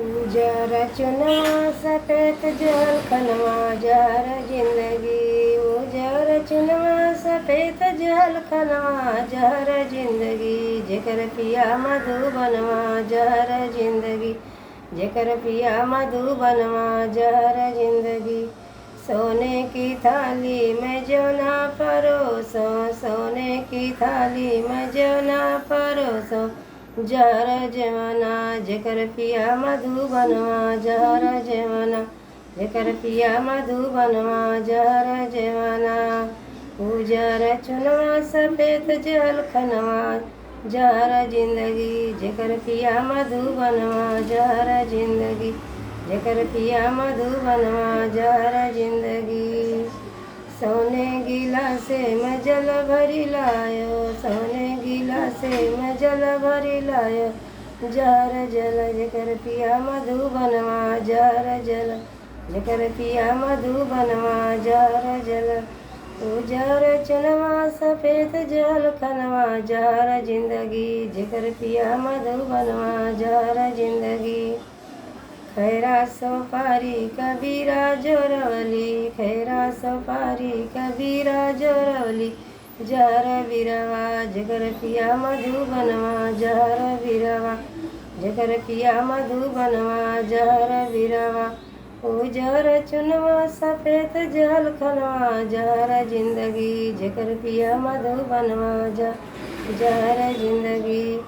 उजर चुनवा सफेद जल खनवा जहर जिंदगी। उजर चुनवा सफेद जल खनवा जहर जिंदगी। जेकर पिया मधुबनवा जहर जिंदगी। जेकर पिया मधुबनवा जहर जिंदगी। सोने की थाली में जौना परोसो, सोने की थाली में जौना परोसो जहर जवाना। जेकर पिया मधुबनवा जहर जवाना। जेकर पिया मधुबनवा जहर जवाना। उजर चुनवा सफेद जल खनवा जहर जिंदगी। जेकर पिया मधुबनवा जहर जिंदगी। जेकर पिया मधुबनवा जहर जिंदगी। सोने गिलासे में जल भरी लायो, सोने गिलासे में जल भरी लायो जहर जल। जेकर पिया मधुबनवा जहर जल। जेकर पिया मधुबनवा जहर जल। उजर चुनवा सफेद जल खनवा जहर जिंदगी। जेकर पिया मधुबनवा जहर जिंदगी। खैरा सोपारी कबीरा जोरवली, खैरा सोपारी कबीरा जोरवली जहर बिरवा। जेकर पिया मधुबनवा जहर बिरवा। जेकर पिया मधुबनवा जहर बिरवा। उजर चुनवा सफेद जल खनवा जहर जिंदगी। जेकर पिया मधुबनवा जहर जिंदगी।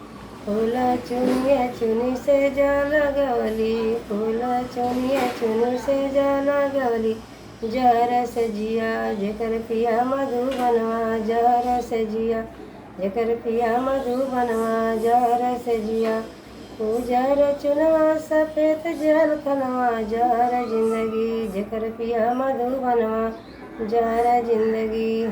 फूल चुनिए चुनी से जा लगवली, फूल चुनिए चुनी से जा लगवली जहर से जिया। जेकर पिया मधुबनवा जहर से जिया। जेकर पिया मधुबनवा जहर से जिया। उजर चुनवा सफेद जल खनवा जहर जिंदगी। जेकर पिया मधुबनवा जहर जिंदगी।